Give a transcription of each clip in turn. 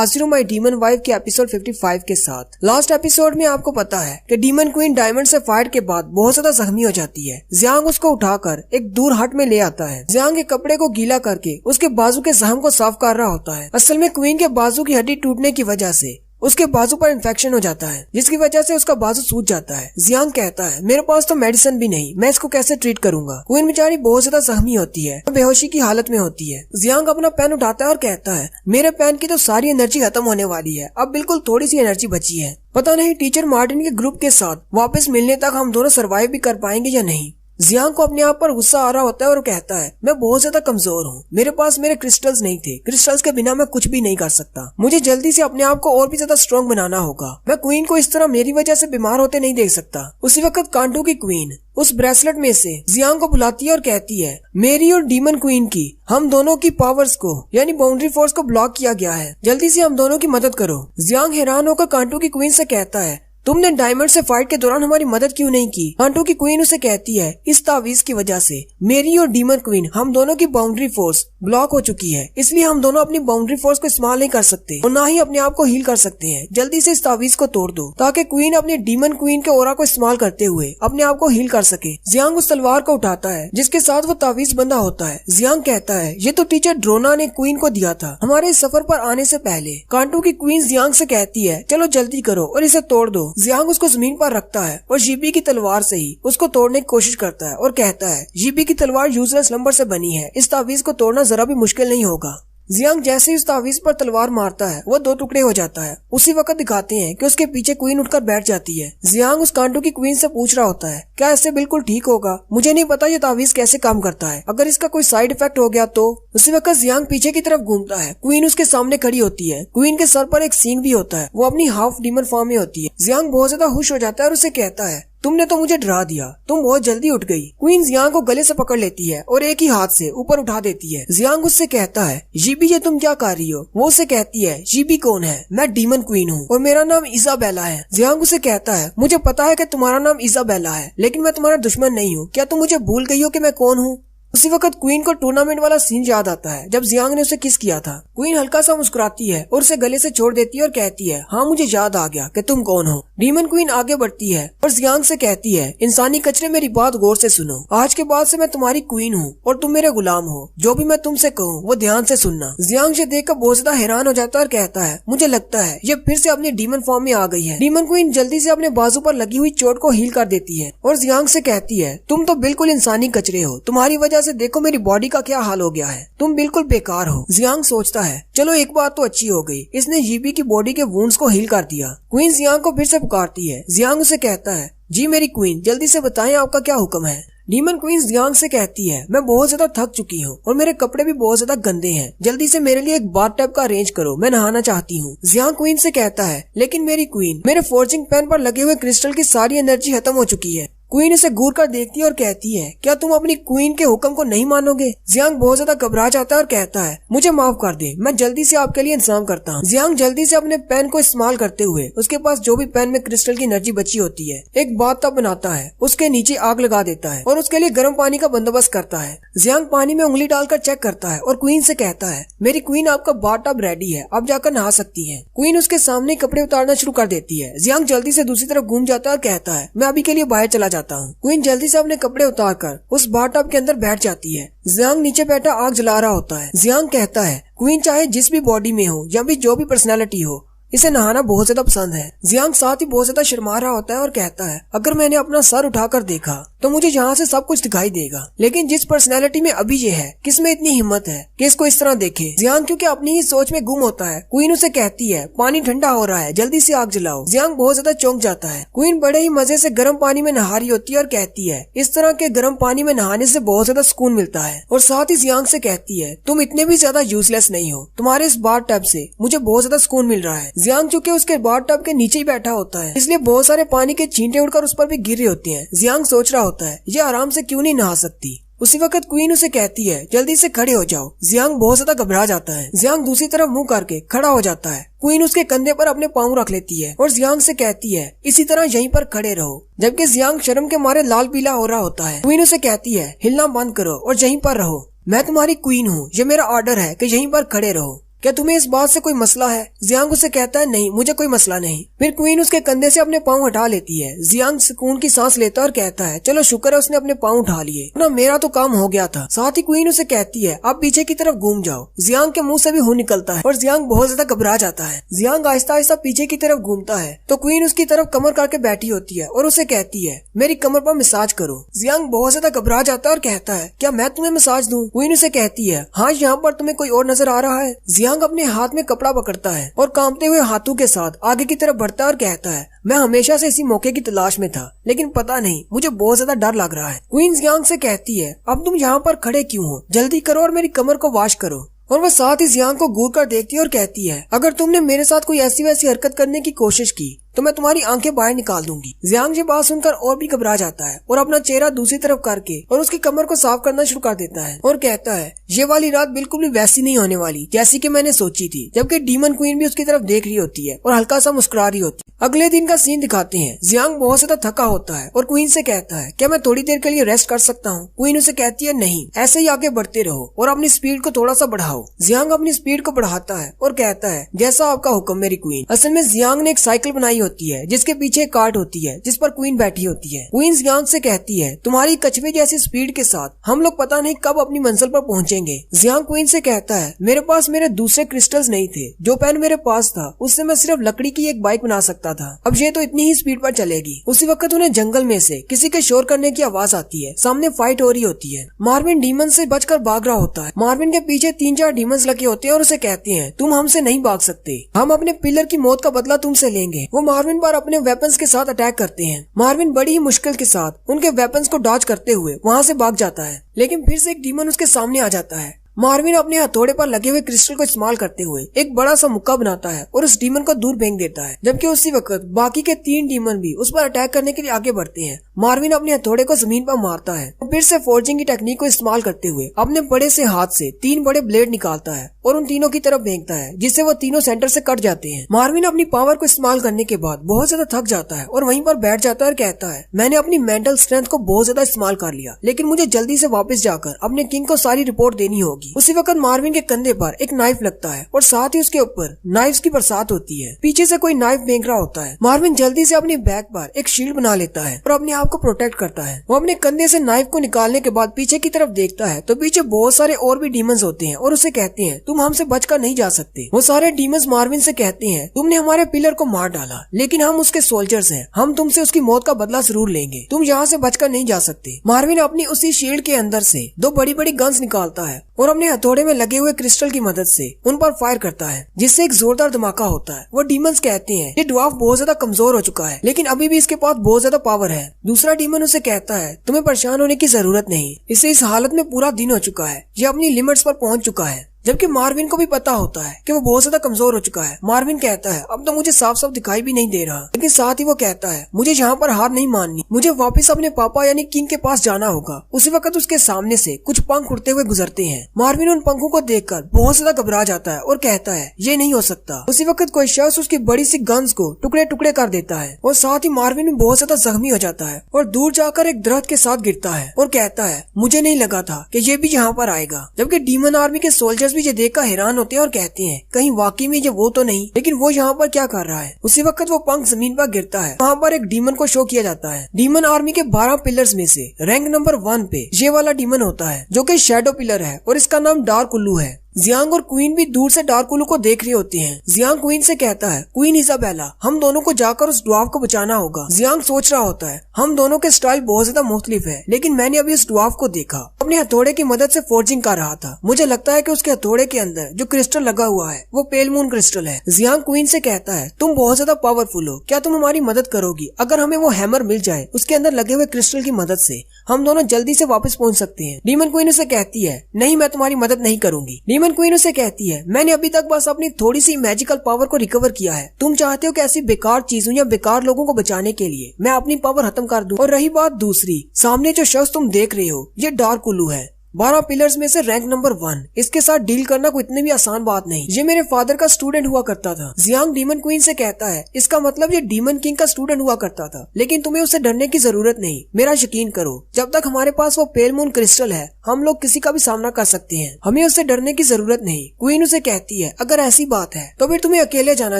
हाजिर हूँ माई demon wife के एपिसोड 55 के साथ। लास्ट एपिसोड में आपको पता है कि डीमन क्वीन डायमंड से फाइट के बाद बहुत ज्यादा जख्मी हो जाती है। जियांग उसको उठाकर एक दूर हट में ले आता है। जियांग के कपड़े को गीला करके उसके बाजू के जख्म को साफ कर रहा होता है। असल में क्वीन के बाजू की हड्डी टूटने की वजह से उसके बाजू पर इन्फेक्शन हो जाता है, जिसकी वजह से उसका बाजू सूज जाता है। जियांग कहता है मेरे पास तो मेडिसिन भी नहीं, मैं इसको कैसे ट्रीट करूंगा। क्वीन बेचारी बहुत ज्यादा जख्मी होती है, बेहोशी की हालत में होती है। जियांग अपना पेन उठाता है और कहता है मेरे पेन की तो सारी एनर्जी खत्म होने वाली है, अब बिल्कुल थोड़ी सी एनर्जी बची है। पता नहीं टीचर मार्टिन के ग्रुप के साथ वापस मिलने तक हम दोनों सर्वाइव भी कर पाएंगे या नहीं। जियांग को अपने आप पर गुस्सा आ रहा होता है और कहता है मैं बहुत ज्यादा कमजोर हूँ, मेरे पास मेरे क्रिस्टल्स नहीं थे, क्रिस्टल्स के बिना मैं कुछ भी नहीं कर सकता। मुझे जल्दी से अपने आप को और भी ज्यादा स्ट्रॉन्ग बनाना होगा। मैं क्वीन को इस तरह मेरी वजह से बीमार होते नहीं देख सकता। उसी वक्त कांटो की क्वीन उस ब्रेसलेट में से जियांग को बुलाती है और कहती है मेरी और डीमन क्वीन की हम दोनों की पावर्स को यानी बाउंड्री फोर्स को ब्लॉक किया गया है, जल्दी से हम दोनों की मदद करो। जियांग हैरान होकर कांटो की क्वीन से कहता है तुमने डायमंड से फाइट के दौरान हमारी मदद क्यों नहीं की। कांटो की क्वीन उसे कहती है इस तावीज की वजह से मेरी और डीमन क्वीन हम दोनों की बाउंड्री फोर्स ब्लॉक हो चुकी है, इसलिए हम दोनों अपनी बाउंड्री फोर्स को इस्तेमाल नहीं कर सकते और ना ही अपने आप को हील कर सकते हैं। जल्दी से इस तावीज को तोड़ दो ताकि क्वीन अपने डीमन क्वीन के ओरा को इस्तेमाल करते हुए अपने आप को हील कर सके। जियांग उस तलवार को उठाता है जिसके साथ वो तावीज बंधा होता है। जियांग कहता है ये तो टीचर ड्रोना ने क्वीन को दिया था हमारे इस सफर पर आने से पहले। कांटो की क्वीन जियांग से कहती है चलो जल्दी करो और इसे तोड़ दो। जियांग उसको जमीन पर रखता है और जीबी की तलवार से ही उसको तोड़ने की कोशिश करता है और कहता है जीबी की तलवार यूजलेस नंबर से बनी है, इस तावीज को तोड़ना जरा भी मुश्किल नहीं होगा। जियांग जैसे ही उस तावीज पर तलवार मारता है वो दो टुकड़े हो जाता है। उसी वक्त दिखाते हैं कि उसके पीछे क्वीन उठकर बैठ जाती है। जियांग उस कांटो की क्वीन से पूछ रहा होता है क्या इससे बिल्कुल ठीक होगा, मुझे नहीं पता ये तावीज कैसे काम करता है, अगर इसका कोई साइड इफेक्ट हो गया तो। उसी वक्त जियांग पीछे की तरफ घूमता है, क्वीन उसके सामने खड़ी होती है। क्वीन के सर पर एक सींग भी होता है, वो अपनी हाफ डीमन फॉर्म में होती है। जियांग बहुत ज्यादा खुश हो जाता है और उसे कहता है तुमने तो मुझे डरा दिया, तुम बहुत जल्दी उठ गई। क्वीन जियांग को गले से पकड़ लेती है और एक ही हाथ से ऊपर उठा देती है। जियांग उससे कहता है जीबी ये तुम क्या कर रही हो। वो उससे कहती है जीबी कौन है, मैं डीमन क्वीन हूँ और मेरा नाम इजाबेला है। जियांग उसे कहता है मुझे पता है कि तुम्हारा नाम इजाबेला है, लेकिन मैं तुम्हारा दुश्मन नहीं हूँ, क्या तुम मुझे भूल गई हो कि मैं कौन हूँ। उसी वक्त क्वीन को टूर्नामेंट वाला सीन याद आता है जब जियांग ने उसे किस किया था। क्वीन हल्का सा मुस्कुराती है और उसे गले से छोड़ देती है और कहती है हाँ मुझे याद आ गया कि तुम कौन हो। डीमन क्वीन आगे बढ़ती है और जियांग से कहती है इंसानी कचरे मेरी बात गौर से सुनो, आज के बाद से मैं तुम्हारी क्वीन हूँ और तुम मेरे गुलाम हो, जो भी मैं तुमसे कहूँ वो ध्यान से सुनना। जियांग से देखकर बहुत ज्यादा हैरान हो जाता है और कहता है मुझे लगता है ये फिर से अपनी डीमन फॉर्म में आ गई है। डीमन क्वीन जल्दी से अपने बाजू पर लगी हुई चोट को हील कर देती है और जियांग से कहती है तुम तो बिल्कुल इंसानी कचरे हो, तुम्हारी वजह से देखो मेरी बॉडी का क्या हाल हो गया है, तुम बिल्कुल बेकार हो। जियांग सोचता है चलो एक बात तो अच्छी हो गई, इसने जीबी की बॉडी के वुंड्स को हील कर दिया। क्वीन जियांग को फिर से पुकारती है। जियांग उसे कहता है जी मेरी क्वीन जल्दी से बताएं आपका क्या हुक्म है। डीमन क्वीन जियांग से कहती है मैं बहुत ज्यादा थक चुकी हूँ और मेरे कपड़े भी बहुत ज्यादा गंदे हैं, जल्दी से मेरे लिए एक बाथ टब का अरेंज करो, मैं नहाना चाहती हूँ। जियांग क्वीन से कहता है लेकिन मेरी क्वीन मेरे फोर्जिंग पेन पर लगे हुए क्रिस्टल की सारी एनर्जी खत्म हो चुकी है। क्वीन इसे घूर कर देखती है और कहती है क्या तुम अपनी क्वीन के हुक्म को नहीं मानोगे। जियांग बहुत ज्यादा घबरा जाता है और कहता है मुझे माफ कर दे, मैं जल्दी से आपके लिए इंतजाम करता हूँ। जियांग जल्दी से अपने पेन को इस्तेमाल करते हुए उसके पास जो भी पेन में क्रिस्टल की एनर्जी बची होती है एक बाथ टब बनाता है, उसके नीचे आग लगा देता है और उसके लिए गर्म पानी का बंदोबस्त करता है। जियांग पानी में उंगली डालकर चेक करता है और क्वीन से कहता है मेरी क्वीन आपका बाथ टब रेडी है, आप जाकर नहा सकती है। क्वीन उसके सामने कपड़े उतारना शुरू कर देती है। जियांग जल्दी से दूसरी तरफ घूम जाता है और कहता है मैं अभी के लिए बाहर चला जाता हूँ। क्वीन जल्दी से अपने कपड़े उतारकर उस बाथ टब के अंदर बैठ जाती है। जियांग नीचे बैठा आग जला रहा होता है। जियांग कहता है क्वीन चाहे जिस भी बॉडी में हो या भी जो भी पर्सनालिटी हो, इसे नहाना बहुत ज्यादा पसंद है। जियांग साथ ही बहुत ज्यादा शर्मा रहा होता है और कहता है अगर मैंने अपना सर उठाकर देखा तो मुझे यहाँ से सब कुछ दिखाई देगा, लेकिन जिस पर्सनैलिटी में अभी ये है किसमें इतनी हिम्मत है कि इसको इस तरह देखे। जियांग क्योंकि अपनी ही सोच में गुम होता है। क्वीन उसे कहती है पानी ठंडा हो रहा है, जल्दी से आग जलाओ। जियांग बहुत ज्यादा चौंक जाता है। क्वीन बड़े ही मजे से गर्म पानी में नहा रही होती है और कहती है इस तरह के गर्म पानी में नहाने से बहुत ज्यादा सुकून मिलता है और साथ ही जियांग से कहती है तुम इतने भी ज्यादा यूजलेस नहीं हो, तुम्हारे इस बाथ टब से मुझे बहुत ज्यादा सुकून मिल रहा है। जियांग चूंकि उसके बाथ टब के नीचे ही बैठा होता है इसलिए बहुत सारे पानी के छींटे उड़कर उस पर भी गिर रही होती हैं। जियांग सोच रहा होता है ये आराम से क्यों नहीं नहा सकती। उसी वक्त क्वीन उसे कहती है जल्दी से खड़े हो जाओ। जियांग बहुत ज्यादा घबरा जाता है। जियांग दूसरी तरफ मुंह करके खड़ा हो जाता है। क्वीन उसके कंधे पर अपने पाँव रख लेती है और जियांग से कहती है इसी तरह यहीं पर खड़े रहो, जबकि जियांग शर्म के मारे लाल पीला हो रहा होता है। क्वीन उसे कहती है हिलना बंद करो और यहीं पर रहो, मैं तुम्हारी क्वीन हूँ, ये मेरा ऑर्डर है कि यहीं पर खड़े रहो। क्या तुम्हें इस बात से कोई मसला है? जियांग उसे कहता है नहीं, मुझे कोई मसला नहीं। फिर क्वीन उसके कंधे से अपने पाँव हटा लेती है। जियांग सुकून की सांस लेता है और कहता है चलो शुक्र है उसने अपने पाँव उठा लिए, ना मेरा तो काम हो गया था। साथ ही क्वीन उसे कहती है आप पीछे की तरफ घूम जाओ। जियांग के मुंह से भी खून निकलता है और जियांग बहुत ज्यादा घबरा जाता है। जियांग आहिस्ता आहिस्ता पीछे की तरफ घूमता है तो क्वीन उसकी तरफ कमर करके बैठी होती है और उसे कहती है मेरी कमर पर मसाज करो। जियांग बहुत ज्यादा घबरा जाता है और कहता है क्या मैं तुम्हें मसाज दूं? क्वीन उसे कहती है हाँ, यहाँ पर तुम्हें कोई और नजर आ रहा है? जियांग अपने हाथ में कपड़ा पकड़ता है और कांपते हुए हाथों के साथ आगे की तरफ बढ़ता है और कहता है मैं हमेशा से इसी मौके की तलाश में था, लेकिन पता नहीं मुझे बहुत ज्यादा डर लग रहा है। क्वीन जियांग से कहती है अब तुम यहाँ पर खड़े क्यों हो, जल्दी करो और मेरी कमर को वॉश करो। और वह साथ ही जियांग को घूर कर देखती है और कहती है अगर तुमने मेरे साथ कोई ऐसी वैसी हरकत करने की कोशिश की तो मैं तुम्हारी आंखें बाहर निकाल दूंगी। जियांग ये बात सुनकर और भी घबरा जाता है और अपना चेहरा दूसरी तरफ करके और उसकी कमर को साफ करना शुरू कर देता है और कहता है ये वाली रात बिल्कुल भी वैसी नहीं होने वाली जैसी कि मैंने सोची थी। जबकि डीमन क्वीन भी उसकी तरफ देख रही होती है और हल्का सा मुस्कुरा रही होती है। अगले दिन का सीन दिखाते हैं। जियांग बहुत ज्यादा थका होता है और क्वीन से कहता है क्या मैं थोड़ी देर के लिए रेस्ट कर सकता हूँ? क्वीन उसे कहती है नहीं, ऐसे ही आगे बढ़ते रहो और अपनी स्पीड को थोड़ा सा बढ़ाओ। जियांग अपनी स्पीड को बढ़ाता है और कहता है जैसा आपका हुक्म मेरी क्वीन। असल में जियांग ने एक साइकिल बनाई होती है जिसके पीछे एक कार्ट होती है जिस पर क्वीन बैठी होती है। क्वीन जियांग से कहती है तुम्हारी कछुए जैसी स्पीड के साथ हम लोग पता नहीं कब अपनी मंजिल पर पहुंचेंगे। जियांग क्वीन से कहता है मेरे पास मेरे दूसरे क्रिस्टल्स नहीं थे, जो पेन मेरे पास था उससे मैं सिर्फ लकड़ी की एक बाइक बना सकता था, अब ये तो इतनी ही स्पीड पर चलेगी। उसी वक्त उन्हें जंगल में से किसी के शोर करने की आवाज आती है। सामने फाइट हो रही होती है। मार्विन डीमन से बचकर भाग रहा होता है। मार्विन के पीछे 3-4 डीमंस लगे होते हैं और उसे कहते हैं तुम हमसे नहीं भाग सकते, हम अपने पिलर की मौत का बदला तुमसे लेंगे। वो मार्विन पर अपने वेपन्स के साथ अटैक करते हैं। मार्विन बड़ी ही मुश्किल के साथ उनके वेपन्स को डॉज करते हुए वहाँ से भाग जाता है, लेकिन फिर से एक डीमन उसके सामने आ जाता है। मार्विन अपने हथौड़े पर लगे हुए क्रिस्टल को इस्तेमाल करते हुए एक बड़ा सा मुक्का बनाता है और उस डीमन को दूर फेंक देता है। जबकि उसी वक्त बाकी के 3 डीमन भी उस पर अटैक करने के लिए आगे बढ़ते हैं। मार्विन अपने हथौड़े को जमीन पर मारता है और फिर से फोर्जिंग की टेक्निक को इस्तेमाल करते हुए अपने बड़े से हाथ से 3 बड़े ब्लेड निकालता है और उन तीनों की तरफ फेंकता है, जिससे वो तीनों सेंटर से कट जाते हैं। मार्विन अपनी पावर को इस्तेमाल करने के बाद बहुत ज्यादा थक जाता है और वहीं पर बैठ जाता है और कहता है मैंने अपनी मेंटल स्ट्रेंथ को बहुत ज्यादा इस्तेमाल कर लिया, लेकिन मुझे जल्दी से वापस जाकर अपने किंग को सारी रिपोर्ट देनी होगी। उसी वक्त मार्विन के कंधे पर एक नाइफ लगता है और साथ ही उसके ऊपर नाइफ्स की बरसात होती है। पीछे से कोई नाइफ फेंक रहा होता है। मार्विन जल्दी से अपनी बैक पर एक शील्ड बना लेता है और अपने आप को प्रोटेक्ट करता है। वो अपने कंधे से नाइफ को निकालने के बाद पीछे की तरफ देखता है तो पीछे बहुत सारे और भी डीमंस होते हैं और उसे कहते हैं तुम हमसे बचकर नहीं जा सकते। वो सारे डीमंस मार्विन से कहते हैं तुमने हमारे पिलर को मार डाला, लेकिन हम उसके सोल्जर्स हैं, हम तुमसे उसकी मौत का बदला जरूर लेंगे, तुम यहाँ से बचकर नहीं जा सकते। मार्विन अपनी उसी शील्ड के अंदर से 2 बड़ी बड़ी गन्स निकालता है और अपने हथौड़े में लगे हुए क्रिस्टल की मदद से उन पर फायर करता है, जिससे एक जोरदार धमाका होता है। वो डीमंस कहते हैं ये ड्वार्फ बहुत ज्यादा कमजोर हो चुका है, लेकिन अभी भी इसके पास बहुत ज्यादा पावर है। दूसरा डीमन उसे कहता है तुम्हें परेशान होने की जरूरत नहीं, इसे इस हालत में पूरा दिन हो चुका है, ये अपनी लिमिट्स पर पहुंच चुका है। जबकि मार्विन को भी पता होता है कि वो बहुत ज्यादा कमजोर हो चुका है। मार्विन कहता है अब तो मुझे साफ साफ दिखाई भी नहीं दे रहा, लेकिन साथ ही वो कहता है मुझे यहाँ पर हार नहीं माननी, मुझे वापस अपने पापा यानी किंग के पास जाना होगा। उसी वक्त उसके सामने से कुछ पंख उड़ते हुए गुजरते हैं। मार्विन उन पंखों को देखकर बहुत ज्यादा घबरा जाता है और कहता है ये नहीं हो सकता। उसी वक्त कोई शख्स उसकी बड़ी सी गन्स को टुकड़े टुकड़े कर देता है और साथ ही मार्विन भी बहुत ज्यादा जख्मी हो जाता है और दूर जाकर एक दरख्त के साथ गिरता है और कहता है मुझे नहीं लगा था कि ये भी यहाँ पर आएगा। जबकि डीमन आर्मी के सोल्जर्स भी ये देखकर हैरान होते हैं और कहते हैं कहीं वाकई में ये वो तो नहीं, लेकिन वो यहाँ पर क्या कर रहा है। उसी वक्त वो पंख जमीन पर गिरता है। वहाँ पर एक डीमन को शो किया जाता है। डीमन आर्मी के 12 पिलर्स में से रैंक नंबर 1 पे ये वाला डीमन होता है, जो कि शैडो पिलर है और इसका नाम डार्क उल्लू है। जियांग और क्वीन भी दूर से डार्क उल्लू को देख रहे होते हैं। जियांग क्वीन से कहता है क्वीन इजाबेला हम दोनों को जाकर उस ड्वार्फ को बचाना होगा। जियांग सोच रहा होता है हम दोनों के स्टाइल बहुत ज्यादा मुख्तलिफ है, लेकिन मैंने अभी उस ड्वार्फ को देखा, अपने हथौड़े की मदद से फोर्जिंग कर रहा था। मुझे लगता है कि उसके हथौड़े के अंदर जो क्रिस्टल लगा हुआ है वो पेल मून क्रिस्टल है। जियांग क्वीन से कहता है तुम बहुत ज्यादा पावरफुल हो, क्या तुम हमारी मदद करोगी? अगर हमें वो हैमर मिल जाए उसके अंदर लगे हुए क्रिस्टल की मदद से हम दोनों जल्दी से वापस पहुंच सकते हैं। डीमन क्वीन उसे कहती है नहीं, मैं तुम्हारी मदद नहीं करूंगी। डीमन क्वीन उसे कहती है मैंने अभी तक बस अपनी थोड़ी सी मैजिकल पावर को रिकवर किया है, तुम चाहते हो कि ऐसी बेकार चीजों या बेकार लोगों को बचाने के लिए मैं अपनी पावर खत्म कर दूं। और रही बात दूसरी, सामने जो शख्स तुम देख रहे हो ये डार्क उल्लू है। 12 पिलर्स में से रैंक नंबर 1। इसके साथ डील करना कोई इतनी भी आसान बात नहीं। ये मेरे फादर का स्टूडेंट हुआ करता था। जियांग डीमन क्वीन से कहता है, इसका मतलब ये डीमन किंग का स्टूडेंट हुआ करता था, लेकिन तुम्हें उससे डरने की जरूरत नहीं। मेरा यकीन करो, जब तक हमारे पास वो पेल मून क्रिस्टल है हम लोग किसी का भी सामना कर सकते हैं। हमें उससे डरने की जरूरत नहीं। क्वीन उसे कहती है, अगर ऐसी बात है तो फिर तुम्हें अकेले जाना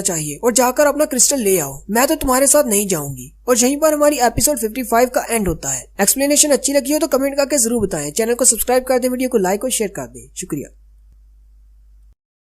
चाहिए और जाकर अपना क्रिस्टल ले आओ। मैं तो तुम्हारे साथ नहीं जाऊंगी। और यहीं पर हमारी एपिसोड 55 का एंड होता है। एक्सप्लेनेशन अच्छी लगी हो तो कमेंट करके जरूर बताएं। चैनल को सब्सक्राइब कर दें, वीडियो को लाइक और शेयर कर दें। शुक्रिया।